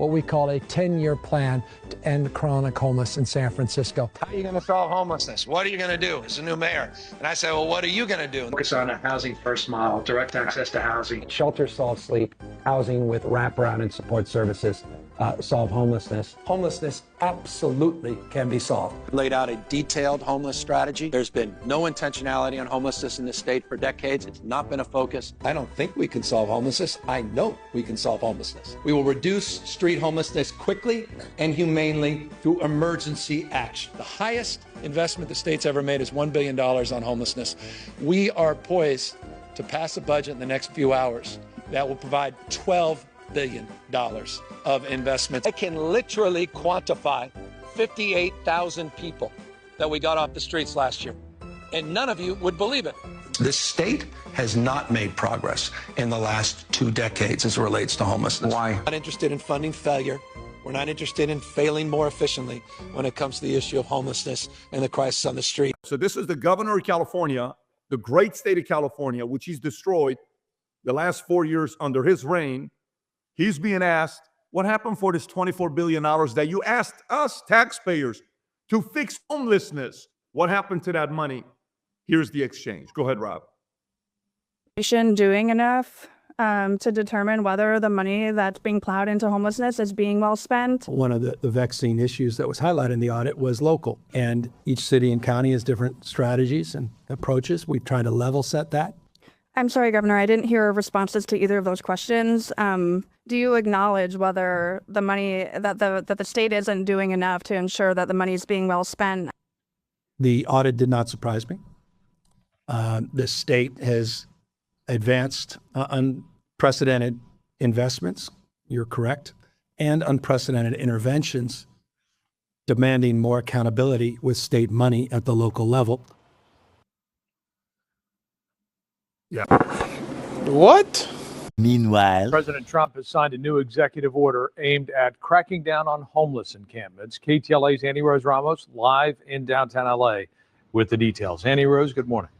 what we call a 10-year plan to end chronic homelessness in San Francisco. How are you going to solve homelessness? What are you going to do as a new mayor? And I said, well, what are you going to do? Focus on a housing first model, direct access to housing, shelter, solve sleep, housing with wraparound and support services, solve homelessness. Homelessness absolutely can be solved. Laid out a detailed homeless strategy. There's been no intentionality on homelessness in this state for decades. It's not been a focus. I don't think we can solve homelessness. I know we can solve homelessness. We will reduce street homelessness quickly and humanely through emergency action. The highest investment the state's ever made is $1 billion on homelessness. We are poised to pass a budget in the next few hours that will provide $12 billion of investment. I can literally quantify 58,000 people that we got off the streets last year, and none of you would believe it. This state has not made progress in the last 2 decades as it relates to homelessness. Why? We're not interested in funding failure. We're not interested in failing more efficiently when it comes to the issue of homelessness and the crisis on the street. So this is the governor of California, the great state of California, which he's destroyed the last 4 years under his reign. He's being asked, what happened for this $24 billion that you asked us taxpayers to fix homelessness? What happened to that money? Here's the exchange. Go ahead, Rob. Doing enough to determine whether the money that's being plowed into homelessness is being well spent. One of the vexing issues that was highlighted in the audit was local. And each city and county has different strategies and approaches. We've tried to level set that. I'm sorry, Governor, I didn't hear responses to either of those questions. Do you acknowledge whether the money that the state isn't doing enough to ensure that the money is being well spent? The audit did not surprise me. The state has advanced unprecedented investments, you're correct, and unprecedented interventions demanding more accountability with state money at the local level. Yeah. What? Meanwhile, President Trump has signed a new executive order aimed at cracking down on homeless encampments. KTLA's Annie Rose Ramos live in downtown LA with the details. Annie Rose, good morning.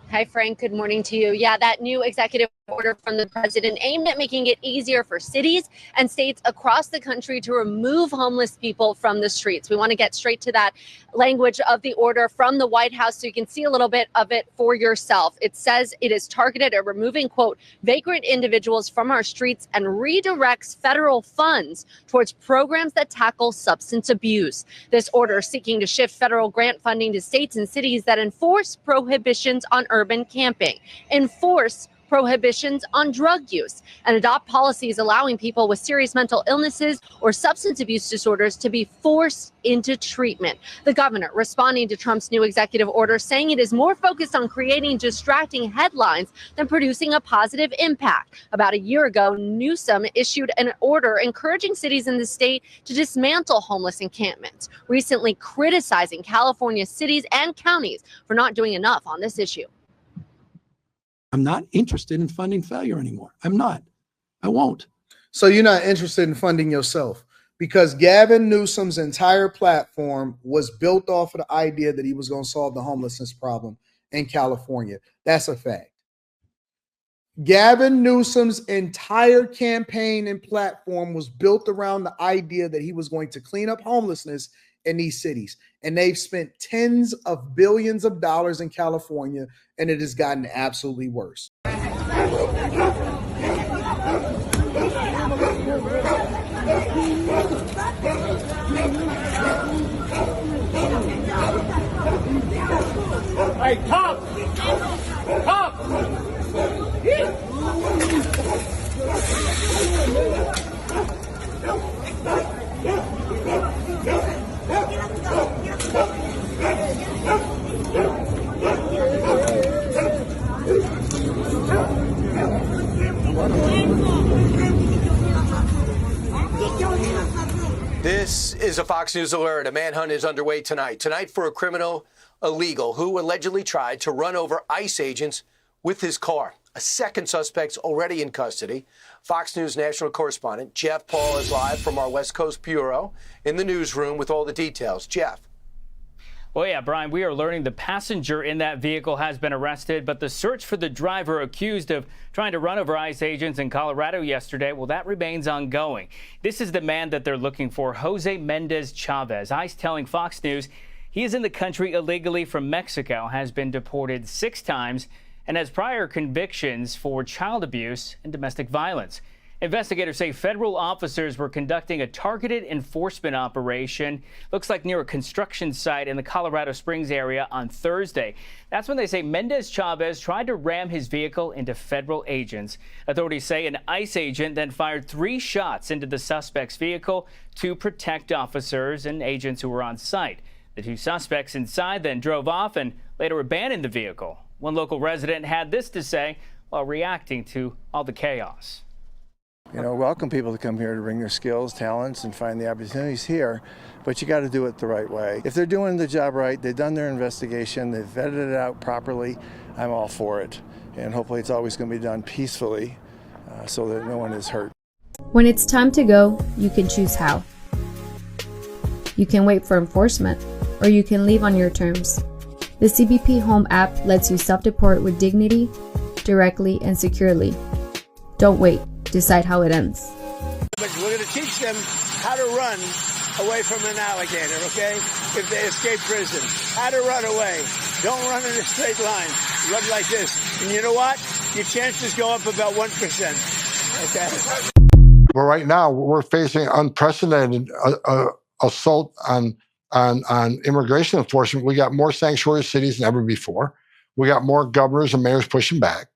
Hi, Frank. Good morning to you. Yeah, that new executive order from the president aimed at making it easier for cities and states across the country to remove homeless people from the streets. We want to get straight to that language of the order from the White House so you can see a little bit of it for yourself. It says it is targeted at removing, quote, vagrant individuals from our streets and redirects federal funds towards programs that tackle substance abuse. This order seeking to shift federal grant funding to states and cities that enforce prohibitions on urban camping, enforce prohibitions on drug use, and adopt policies allowing people with serious mental illnesses or substance abuse disorders to be forced into treatment. The governor responding to Trump's new executive order, saying it is more focused on creating distracting headlines than producing a positive impact. About a year ago, Newscum issued an order encouraging cities in the state to dismantle homeless encampments, recently criticizing California cities and counties for not doing enough on this issue. I'm not interested in funding failure anymore. I'm not. I won't. So you're not interested in funding yourself because Gavin Newsom's entire platform was built off of the idea that he was going to solve the homelessness problem in California. That's a fact. Gavin Newsom's entire campaign and platform was built around the idea that he was going to clean up homelessness in these cities. And they've spent tens of billions of dollars in California, and it has gotten absolutely worse. Hey, cops! Cops! This is a Fox News alert. A manhunt is underway tonight. Tonight for a criminal illegal who allegedly tried to run over ICE agents with his car. A second suspect's already in custody. Fox News national correspondent Jeff Paul is live from our West Coast bureau in the newsroom with all the details. Jeff. Well, yeah, Brian, we are learning the passenger in that vehicle has been arrested, but the search for the driver accused of trying to run over ICE agents in Colorado yesterday, well, that remains ongoing. This is the man that they're looking for, Jose Mendez Chavez. ICE telling Fox News he is in the country illegally from Mexico, has been deported 6 times, and has prior convictions for child abuse and domestic violence. Investigators say federal officers were conducting a targeted enforcement operation, looks like near a construction site in the Colorado Springs area on Thursday. That's when they say Mendez Chavez tried to ram his vehicle into federal agents. Authorities say an ICE agent then fired 3 shots into the suspect's vehicle to protect officers and agents who were on site. The 2 suspects inside then drove off and later abandoned the vehicle. One local resident had this to say while reacting to all the chaos. You know, welcome people to come here to bring their skills, talents, and find the opportunities here, but you got to do it the right way. If they're doing the job right, they've done their investigation, they've vetted it out properly, I'm all for it. And hopefully it's always going to be done peacefully so that no one is hurt. When it's time to go, you can choose how. You can wait for enforcement, or you can leave on your terms. The CBP Home app lets you self-deport with dignity, directly, and securely. Don't wait. Decide how it ends. But we're going to teach them how to run away from an alligator, okay? If they escape prison, how to run away. Don't run in a straight line. Run like this. And you know what? Your chances go up about 1%, okay? Well, right now, we're facing unprecedented assault on immigration enforcement. We got more sanctuary cities than ever before. We got more governors and mayors pushing back.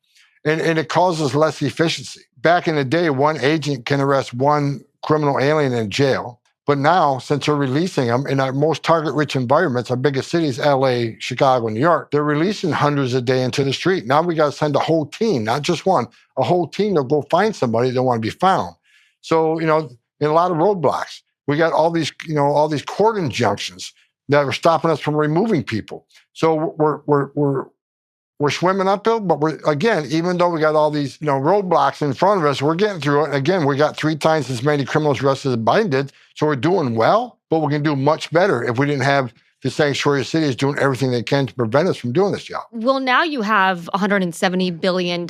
And it causes less efficiency. Back in the day, one agent can arrest one criminal alien in jail. But now, since they're releasing them in our most target-rich environments, our biggest cities, LA, Chicago, New York, they're releasing hundreds a day into the street. Now we got to send a whole team, not just one, a whole team to go find somebody that want to be found. So, in a lot of roadblocks, we got all these court injunctions that are stopping us from removing people. So we're swimming uphill, but even though we got all these, roadblocks in front of us, we're getting through it. And again, we got 3 times as many criminals arrested as Biden did. So we're doing well, but we can do much better if we didn't have the sanctuary cities doing everything they can to prevent us from doing this job. Well, now you have $170 billion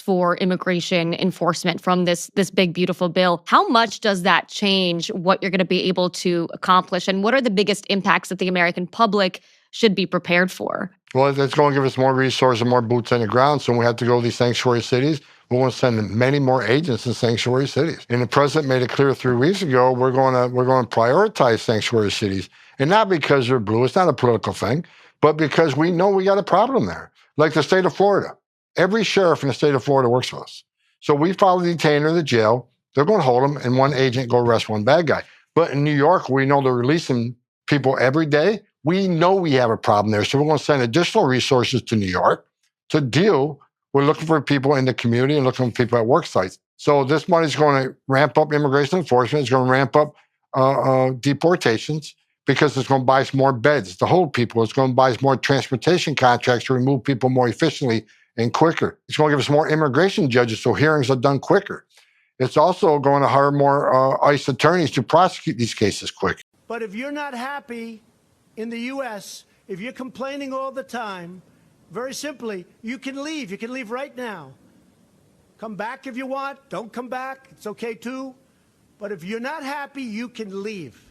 for immigration enforcement from this big, beautiful bill. How much does that change what you're going to be able to accomplish? And what are the biggest impacts that the American public should be prepared for? Well, it's going to give us more resources and more boots on the ground. So when we have to go to these sanctuary cities, we want to send many more agents in sanctuary cities. And the president made it clear 3 weeks ago, we're going to prioritize sanctuary cities. And not because they're blue, it's not a political thing, but because we know we got a problem there. Like the state of Florida. Every sheriff in the state of Florida works for us. So we follow the detainer to the jail, they're going to hold them, and one agent go arrest one bad guy. But in New York, we know they're releasing people every day. We know we have a problem there. So we're going to send additional resources to New York to deal with looking for people in the community and looking for people at work sites. So this money is going to ramp up immigration enforcement. It's going to ramp up deportations because it's going to buy us more beds to hold people. It's going to buy us more transportation contracts to remove people more efficiently and quicker. It's going to give us more immigration judges so hearings are done quicker. It's also going to hire more ICE attorneys to prosecute these cases quicker. But if you're not happy in the U.S., if you're complaining all the time, very simply, you can leave. You can leave right now. Come back if you want. Don't come back. It's okay too. But if you're not happy, you can leave.